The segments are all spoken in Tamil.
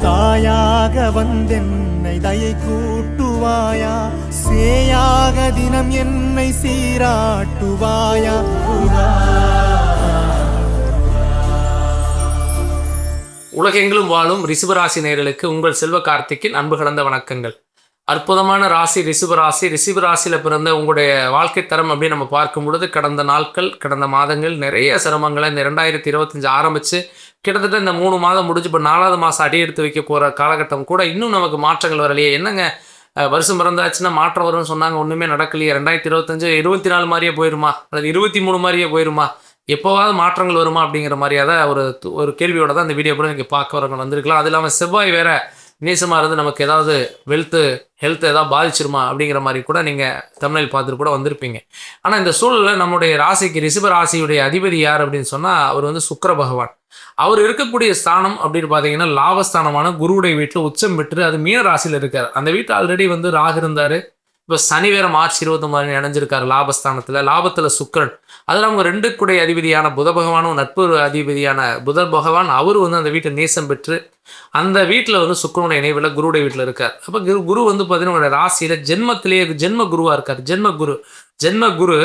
தாயாக வந்தென்னை தயை கூட்டுவாயா, சேயாக தினம் என்னை சீராட்டுவாயா. உலகெங்கிலும் வாழும் ரிஷபராசி நேயர்களுக்கு உங்கள் செல்வ கார்த்திக்கின் அன்பு கலந்த வணக்கங்கள். அற்புதமான ராசி ரிஷபராசி. ரிஷபராசியில் பிறந்த உங்களுடைய வாழ்க்கை தரம் அப்படின்னு நம்ம பார்க்கும் பொழுது கடந்த நாட்கள், கடந்த மாதங்கள் நிறைய சிரமங்களை இந்த 2025 ஆரம்பித்து கிட்டத்தட்ட இந்த 3 மாதம் முடிஞ்சு இப்போ 4வது மாதம் அடி எடுத்து வைக்க போகிற காலகட்டம் கூட இன்னும் நமக்கு மாற்றங்கள் வரலையே. என்னங்க வருஷம் பிறந்தாச்சுன்னா மாற்றம் வரும்னு சொன்னாங்க, ஒன்றுமே நடக்கலையே. 2025 24 மாதிரியே போயிடுமா, அல்லது 23 மாதிரியே போயிடுமா, எப்போவாவது மாற்றங்கள் வருமா அப்படிங்கிற மாதிரியாக தான் ஒரு கேள்வியோட தான் இந்த வீடியோ கூட நீங்கள் பார்க்க வரவங்க வந்திருக்கலாம். அது இல்லாமல் செவ்வாய் வேறு நேசமாக இருந்து நமக்கு ஏதாவது ஹெல்த் ஏதாவது பாதிச்சிருமா அப்படிங்கிற மாதிரி கூட நீங்கள் தமிழில் பார்த்துட்டு கூட வந்திருப்பீங்க. ஆனால் இந்த சூழலில் நம்முடைய ராசிக்கு ரிஷப ராசியுடைய அதிபதி யார் அப்படின்னு சொன்னால் அவர் வந்து சுக்கிர பகவான். அவர் இருக்கக்கூடிய ஸ்தானம் அப்படின்னு பார்த்தீங்கன்னா லாபஸ்தானமான குருவுடைய வீட்டில் உச்சம் பெற்று அது மீன ராசியில் இருக்கார். அந்த வீட்டில் ஆல்ரெடி வந்து ராகு இருந்தார். இப்போ சனி வேற மார்ச் 29 இணைஞ்சிருக்காரு லாபஸ்தானத்தில். லாபத்தில் சுக்கிரன், அதில் அவங்க 2 அதிபதியான புத பகவானும் நட்பு அதிபதியான புத பகவான் அவர் வந்து அந்த வீட்டை நேசம் பெற்று அந்த வீட்டில் வந்து சுக்கிரனுடைய இணைவில் குருவுடைய வீட்டில் இருக்கார். அப்போ குரு வந்து பார்த்தீங்கன்னா ராசியில் ஜென்மத்திலேயே ஜென்ம குருவாக இருக்கார். ஜென்ம குரு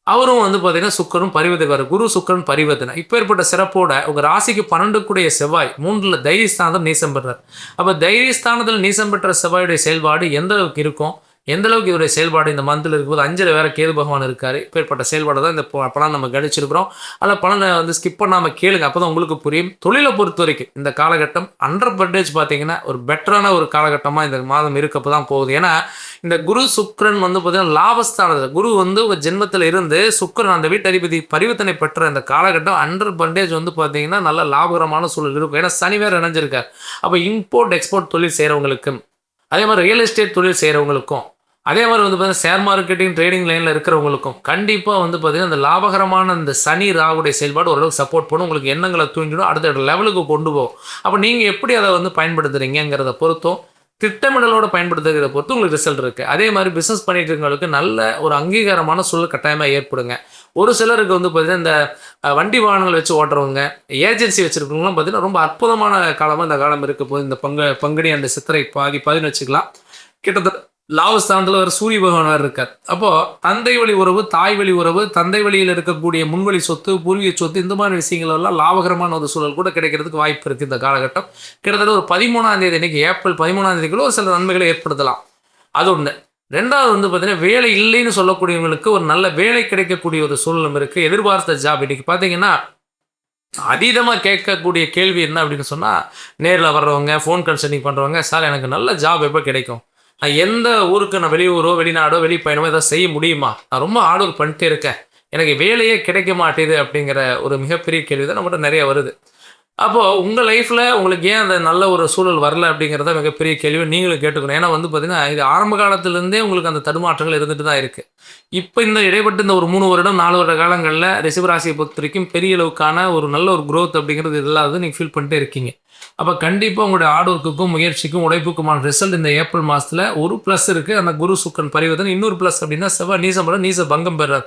அவரும் வந்து பார்த்தீங்கன்னா சுக்கிரனும் பரிவர்த்தனை, குரு சுக்கிரன் பரிவர்த்தனை. இப்போ ஏற்பட்ட சிறப்போட உங்கள் ராசிக்கு 12 செவ்வாய் 3 தைரியஸ்தானத்தில் நீசம் பெறார். அப்போ தைரியஸ்தானத்தில் நீசம் பெற்ற செவ்வாயுடைய செயல்பாடு எந்த அளவுக்கு இருக்கும், எந்த அளவுக்கு இதோடைய செயல்பாடு இந்த மந்தில் இருக்கும்போது 5ல் வேறு கேது பகவான் இருக்கார். இப்பேற்பட்ட செயல்பாடு தான் இந்த பலன் நம்ம கணிச்சிருக்கிறோம். அதில் பலனை வந்து ஸ்கிப் பண்ணாமல் கேளுங்க, அப்போ தான் உங்களுக்கு புரியும். தொழிலை பொறுத்த வரைக்கும் இந்த காலகட்டம் 100% பார்த்தீங்கன்னா ஒரு பெட்டரான ஒரு காலகட்டமாக இந்த மாதம் இருக்கப்போ தான் போகுது. ஏன்னா இந்த குரு சுக்கிரன் வந்து பார்த்தீங்கன்னா லாபஸ்தானத்தில் குரு வந்து ஒரு ஜென்மத்தில் இருந்து சுக்கிரன் அந்த வீட்டதிபதி பரிவர்த்தனை பெற்ற இந்த காலகட்டம் 100% வந்து பார்த்தீங்கன்னா நல்ல லாபகரமான சூழல் இருக்கும். ஏன்னா சனி வேறு இணைஞ்சிருக்கார். அப்போ இம்போர்ட் எக்ஸ்போர்ட் தொழில் செய்கிறவங்களுக்கும், அதே மாதிரி ரியல் எஸ்டேட் தொழில் செய்கிறவங்களுக்கும், அதே மாதிரி வந்து பார்த்தீங்கன்னா ஷேர் மார்க்கெட்டிங் ட்ரேடிங் லைனில் இருக்கிறவங்களுக்கும் கண்டிப்பாக வந்து பார்த்தீங்கன்னா இந்த லாபகரமான இந்த சனி ராகுடைய செயல்பாடு ஓரளவுக்கு சப்போர்ட் பண்ணும். உங்களுக்கு எண்ணங்களை தூங்கிடும், அடுத்த லெவலுக்கு கொண்டு போகும். அப்போ நீங்கள் எப்படி அதை வந்து பயன்படுத்துகிறீங்கிறத பொறுத்தும், திட்டமிடலோடு பயன்படுத்துகிறத பொறுத்து உங்களுக்கு ரிசல்ட் இருக்குது. அதே மாதிரி பிஸ்னஸ் பண்ணிட்டு இருக்கவங்களுக்கு நல்ல ஒரு அங்கீகாரமான சூழல் கட்டாயமாக ஏற்படுங்க. ஒரு சிலருக்கு வந்து பார்த்தீங்கன்னா இந்த வண்டி வாகனங்கள் வச்சு ஓட்டுறவங்க, ஏஜென்சி வச்சுருக்கவங்களாம் பார்த்தீங்கன்னா ரொம்ப அற்புதமான காலமாக இந்த காலம் இருக்க போது. இந்த பங்குனி அந்த சித்திரை பாதின்னு வச்சுக்கலாம். கிட்டத்தட்ட லாபஸ்தானத்தில் ஒரு சூரிய பகவான் இருக்கார். அப்போது தந்தை வழி உறவு, தாய் வழி உறவு, தந்தை வழியில் இருக்கக்கூடிய முன்வழி சொத்து, பூர்வீக சொத்து, இந்த மாதிரி விஷயங்கள் எல்லாம் லாபகரமான ஒரு சூழல் கூட கிடைக்கிறதுக்கு வாய்ப்பு இருக்குது இந்த காலகட்டம். கிட்டத்தட்ட ஒரு 13ஆம் தேதி அன்றைக்கி, ஏப்ரல் 13ஆம் தேதிக்குள்ள ஒரு சில நன்மைகளை ஏற்படுத்தலாம். அது ஒன்று. 2வது வந்து பார்த்தீங்கன்னா வேலை இல்லைன்னு சொல்லக்கூடியவங்களுக்கு ஒரு நல்ல வேலை கிடைக்கக்கூடிய ஒரு சூழலும் இருக்குது. எதிர்பார்த்த ஜாப் இன்றைக்கி பார்த்தீங்கன்னா அதீதமாக கேட்கக்கூடிய கேள்வி என்ன அப்படின்னு சொன்னால், நேரில் வர்றவங்க, ஃபோன் கன்சல்டிங் பண்ணுறவங்க, சார் எனக்கு நல்ல ஜாப் எப்போ கிடைக்கும், நான் எந்த ஊருக்கு, நான் வெளியூரோ வெளிநாடோ வெளிப்பயணமோ ஏதாவது செய்ய முடியுமா, நான் ரொம்ப ஹார்ட் ஒர்க் பண்ணிட்டே இருக்கேன், எனக்கு வேலையே கிடைக்க மாட்டேது அப்படிங்கிற ஒரு மிகப்பெரிய கேள்வி தான் நம்மகிட்ட நிறைய வருது. அப்போது உங்கள் லைஃப்பில் உங்களுக்கு ஏன் அந்த நல்ல ஒரு சூழல் வரல அப்படிங்கிறத மிகப்பெரிய கேள்வி நீங்களும் கேட்டுக்கணும். ஏன்னா வந்து பார்த்திங்கன்னா இது ஆரம்ப காலத்துலேருந்தே உங்களுக்கு அந்த தடுமாற்றங்கள் இருந்துட்டு தான் இருக்குது. இப்போ இந்த இடைப்பட்டு இந்த ஒரு 3 வருடம் 4 வருட காலங்களில் ரிஷபராசியை பொறுத்த வரைக்கும் பெரிய அளவுக்கான ஒரு நல்ல ஒரு க்ரோத் அப்படிங்கிறது இல்லாதது நீங்கள் ஃபீல் பண்ணிட்டே இருக்கீங்க. அப்போ கண்டிப்பாக உங்களுடைய ஹார்ட் ஒர்க்குக்கும் முயற்சிக்கும் உழைப்புக்குமான ரிசல்ட் இந்த ஏப்ரல் மாதத்தில் ஒரு ப்ளஸ் இருக்குது. அந்த குரு சுக்கிரன் பரிவர்த்தனை. இன்னொரு ப்ளஸ் அப்படின்னா செவ்வாய் நீச பங்கம் பெறார்.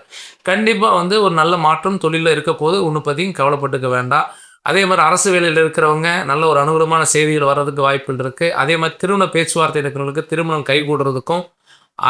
கண்டிப்பாக வந்து ஒரு நல்ல மாற்றம் தொழிலில் இருக்க போது ஒன்று பற்றியும் கவலைப்பட்டுக்க வேண்டாம். அதே மாதிரி அரசு வேலையில் இருக்கிறவங்க நல்ல ஒரு அனுகூலமான செய்திகள் வர்றதுக்கு வாய்ப்புகள் இருக்குது. அதே மாதிரி திருமண பேச்சுவார்த்தை இருக்கிறவங்களுக்கு திருமணம் கைகூடுறதுக்கும்,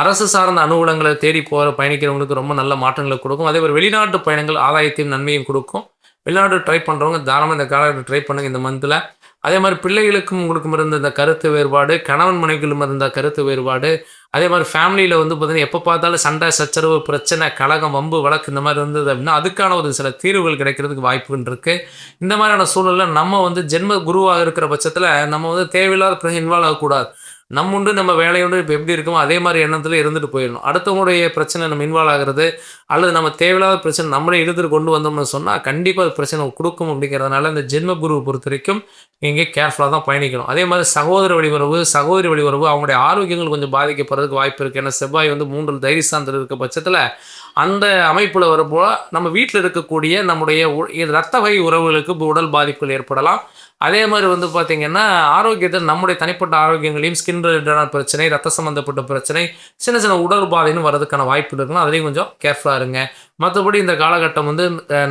அரசு சார்ந்த அனுகூலங்களை தேடி பயணிக்கிறவங்களுக்கு ரொம்ப நல்ல மாற்றங்களை கொடுக்கும். அதே மாதிரி வெளிநாட்டு பயணங்கள் ஆதாயத்தையும் நன்மையும் கொடுக்கும். வெளிநாட்டு ட்ரை பண்ணுறவங்க தாராளமாக இந்த காலகட்டம் ட்ரை பண்ணுங்கள் இந்த மந்தில். அதே மாதிரி பிள்ளைகளுக்கும் உங்களுக்கும் இருந்த இந்த கருத்து வேறுபாடு, கணவன் மனைவிகளும் இருந்த கருத்து வேறுபாடு, அதே மாதிரி ஃபேமிலியில் வந்து பார்த்தீங்கன்னா எப்போ பார்த்தாலும் சண்டை சச்சரவு, பிரச்சனை, கலகம், வம்பு, வழக்கு இந்த மாதிரி இருந்தது அப்படின்னா அதுக்கான ஒரு சில தீர்வுகள் கிடைக்கிறதுக்கு வாய்ப்புகள் இருக்குது. இந்த மாதிரியான சூழலில் நம்ம வந்து ஜென்ம குருவாக இருக்கிற பட்சத்தில் நம்ம வந்து தேவையில்லாத இன்வால்வ் ஆகக்கூடாது. நம்ம உண்டு நம்ம வேலையுண்டு இப்போ எப்படி இருக்குமோ அதே மாதிரி எண்ணத்தில் இருந்துட்டு போயிடணும். அடுத்தவங்களுடைய பிரச்சனை நம்ம இன்வால்வ் ஆகிறது அல்லது நம்ம தேவையில்லாத பிரச்சனை நம்மளே இழுத்துட்டு கொண்டு வந்தோம்னு சொன்னால் கண்டிப்பாக அது பிரச்சனை கொடுக்கும். அப்படிங்கிறதுனால இந்த ஜென்ம குருவை பொறுத்த வரைக்கும் நீங்கள் கேர்ஃபுல்லாக தான் பயணிக்கணும். அதே மாதிரி சகோதரி வழி உறவு அவங்களுடைய ஆரோக்கியங்கள் கொஞ்சம் பாதிக்கப்படுறதுக்கு வாய்ப்பு இருக்குது. ஏன்னா செவ்வாய் வந்து 3 தைரியஸ்தானத்தில் இருக்க பட்சத்தில் அந்த அமைப்பில் வரப்போ நம்ம வீட்டில் இருக்கக்கூடிய நம்முடைய இரத்த வகை உறவுகளுக்கு உடல் பாதிப்புகள் ஏற்படலாம். அதே மாதிரி வந்து பார்த்தீங்கன்னா, ஆரோக்கியத்தில் நம்முடைய தனிப்பட்ட ஆரோக்கியங்களையும் ஸ்கின் ரிலேட்டடான பிரச்சனை, ரத்த சம்மந்தப்பட்ட பிரச்சனை, சின்ன சின்ன உடல் உபாதைன்னு வரதுக்கான வாய்ப்பு இருக்குன்னா, அதிலையும் கொஞ்சம் கேர்ஃபுல்லா இருங்க. மத்தபடி இந்த காலகட்டம் வந்து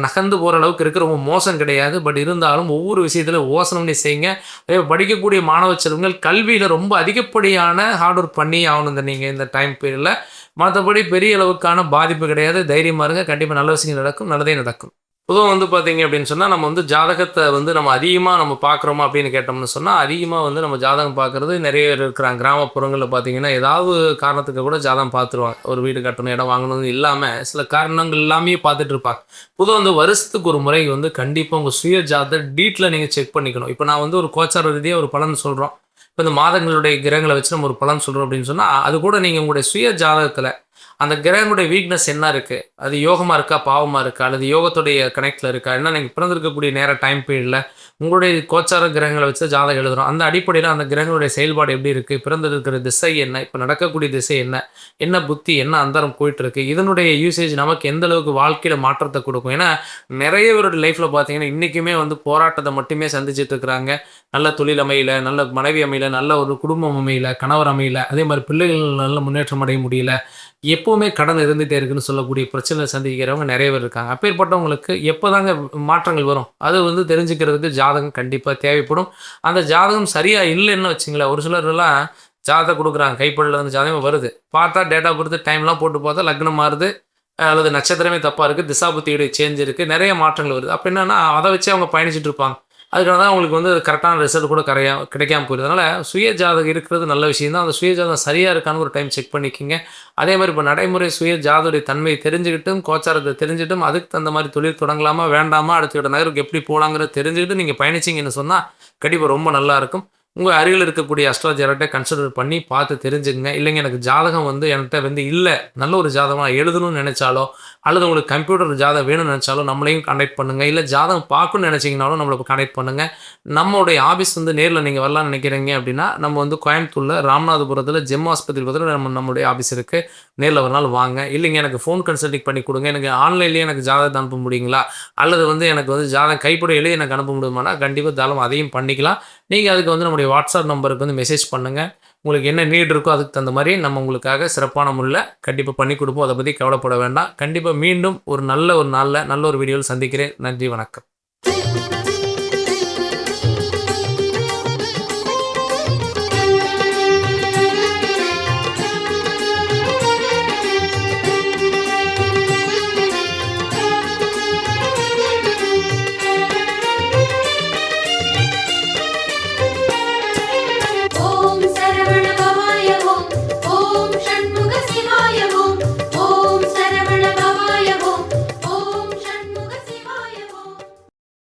நகர்ந்து போற அளவுக்கு இருக்கு. ரொம்ப மோசம் கிடையாது. பட் இருந்தாலும் ஒவ்வொரு விஷயத்திலும் யோசனை பண்ணி செய்யுங்க. அதே படிக்கக்கூடிய மாணவ செல்வங்கள் கல்வியில ரொம்ப அதிகப்படியான ஹார்ட் ஒர்க் பண்ணி ஆகணும் நீங்க இந்த டைம் பீரியட்ல. மத்தபடி பெரிய அளவுக்கான பாதிப்பு கிடையாது. தைரியமா இருங்க. கண்டிப்பா நல்ல விஷயங்கள் நடக்கும். நல்லதே நடக்கும். பொதுவா வந்து பார்த்தீங்க அப்படின்னு சொன்னா, நம்ம வந்து ஜாதகத்த வந்து நம்ம அதிகமா நம்ம பார்க்குறோமா அப்படின்னு கேட்டோம்னு சொன்னா, அதிகமா வந்து நம்ம ஜாதகம் பார்க்குறது நெறைய பேர் இருக்கிறாங்க. கிராமப்புறங்கள்ல பார்த்தீங்கன்னா, ஏதாவது காரணத்துக்கு கூட ஜாதகம் பார்த்துருவாங்க. ஒரு வீடு கட்டணும், இடம் வாங்கணும்னு இல்லாம, சில காரணங்கள் எல்லாமே பார்த்துட்டு இருப்பாங்க. பொதுவா வந்து வருஷத்துக்கு ஒரு முறை வந்து கண்டிப்பா உங்க சுய ஜாதக டீட்ல நீங்க செக் பண்ணிக்கணும். இப்ப நான் வந்து ஒரு கோச்சார ரீதியா ஒரு பலன் சொல்றோம். இப்ப இந்த மாதங்களுடைய கிரகங்கள வச்சு நம்ம ஒரு பலன் சொல்றோம் அப்படின்னு சொன்னா, அது கூட நீங்க உங்களுடைய சுய ஜாதகத்துல அந்த கிரகங்களுடைய வீக்னஸ் என்ன இருக்கு? அது யோகமா இருக்கா? பாவமா இருக்கா? அல்லது யோகத்துடைய கனெக்ட்ல இருக்கா? ஏன்னா நீங்க பிறந்திருக்கக்கூடிய நேர டைம் பீரியட்ல உங்களுடைய கோச்சார கிரகங்கள வச்சு தான் ஜாதகம் எழுதுறோம். அந்த அடிப்படையில அந்த கிரகங்களுடைய செயல்பாடு எப்படி இருக்கு? பிறந்திருக்கிற திசை என்ன? இப்ப நடக்கக்கூடிய திசை என்ன? என்ன புத்தி? என்ன அந்தரம் போயிட்டுருக்கு? இதனுடைய யூசேஜ் நமக்கு எந்த அளவுக்கு வாழ்க்கையில மாற்றத்த குடுக்கும்? ஏன்னா, நெறைய பேரோட லைஃப்ல பார்த்தீங்கன்னா, இன்னைக்குமே வந்து போராட்டத்த மட்டுமே சந்திச்சுட்டு இருக்கிறாங்க. நல்ல தொழில் அமையல, நல்ல மனைவி அமையல, நல்ல ஒரு குடும்பம் அமையல, கணவர் அமையல, அதே மாரி பிள்ளைகள் நல்ல முன்னேற்றம் அடைய முடியல. எப்பவுமே கடன் இருந்துட்டே இருக்குன்னு சொல்லக்கூடிய பிரச்சனை சந்திக்கிறவங்க நெறைய பேர் இருக்காங்க. அப்பேற்பட்டவங்களுக்கு எப்போதாங்க மாற்றங்கள் வரும்? அது வந்து தெரிஞ்சுக்கிறதுக்கு ஜாதகம் கண்டிப்பா தேவைப்படும். அந்த ஜாதகம் சரியா இல்லைன்னு வச்சுங்களேன், ஒரு சிலர்லாம் ஜாதகம் குடுக்குறாங்க. கைப்படல வந்து ஜாதகம் வருது. பார்த்தா டேட் ஆஃப் பர்த் டைம்லாம் போட்டு பார்த்தா லக்னம் மாறுது. அல்லது நட்சத்திரமே தப்பா இருக்கு. திசாபுத்தியுடைய சேஞ்ச் இருக்கு. நெறைய மாற்றங்கள் வருது. அப்ப என்னன்னா, அத வச்சே அவங்க பயணிச்சுட்டு இருப்பாங்க. அதுக்காக தான் அவங்களுக்கு வந்து கரெக்டான ரிசல்ட் கூட கிடைக்காம போயிடுது. அதனால சுய ஜாதகம் இருக்கிறது நல்ல விஷயம் தான். அந்த சுய ஜாதகம் சரியா இருக்கான்னு ஒரு டைம் செக் பண்ணிக்கங்க. அதே மாரி இப்ப நடைமுறை சுய ஜாதகத்துடைய தன்மையை தெரிஞ்சுக்கிட்டும், கோச்சாரத்த தெரிஞ்சுட்டும், அதுக்கு தகுந்த மாரி தொழில் தொடங்கலாமா? வேண்டாமா? அடுத்த நகருக்கு எப்படி போலாங்கிறத தெரிஞ்சுக்கிட்டு நீங்க பயணிச்சீங்கன்னு சொன்னா, கண்டிப்பா ரொம்ப நல்லா இருக்கும். உங்க அருகில் இருக்கக்கூடிய அஸ்ட்ராலஜர்ட்ட கன்சிடர் பண்ணி பார்த்து தெரிஞ்சுக்கங்க. இல்லைங்க எனக்கு ஜாதகம் வந்து என்கிட்ட வந்து இல்ல. நல்ல ஒரு ஜாதகமா எழுதணும்னு நெனைச்சாலோ, அல்லது உங்களுக்கு கம்ப்யூட்டர் ஜாதகம் வேணும்னு நெனைச்சாலோ நம்மளையும் கான்டாக்ட் பண்ணுங்க. இல்ல ஜாதகம் பார்க்கணும்னு நெனைச்சீங்கனாலும் நம்மள கான்டாக்ட் பண்ணுங்க. நம்மளுடைய ஆஃபீஸ் வந்து நேர்ல நீங்க வரலாம்னு நெனைக்கிறீங்க அப்படின்னா, நம்ம வந்து கோயம்புத்தூர்ல ராமநாதபுரத்துல ஜெம் ஆஸ்பத்திரி பக்கத்துல நம்மளுடைய ஆஃபீஸ் இருக்கு. நேர்ல ஒரு நாள் வாங்க. இல்லைங்க எனக்கு ஃபோன் கன்சல்டிங் பண்ணி குடுங்க. எனக்கு ஆன்லைன்லயே எனக்கு ஜாதகத்த அனுப்ப முடியுங்களா? அல்லது வந்து எனக்கு வந்து ஜாதகம் கைப்பட எழுதி எனக்கு அனுப்ப முடியுமானா, கண்டிப்பா தாராளமா அதையும் பண்ணிக்கலாம். நீங்க அதுக்கு வந்து நம்முடைய வாட்ஸ்அப் நம்பருக்கு வந்து மெசேஜ் பண்ணுங்க. உங்களுக்கு என்ன நீட் இருக்கோ அதுக்கு தகுந்த மாரி நம்ம உங்களுக்காக சிறப்பான முறையில கண்டிப்பா பண்ணி குடுப்போம். அத பத்தி கவலைப்பட வேண்டாம். கண்டிப்பா மீண்டும் ஒரு நல்ல ஒரு நாள்ல, நல்ல ஒரு வீடியோல சந்திக்கிறேன். நன்றி, வணக்கம்.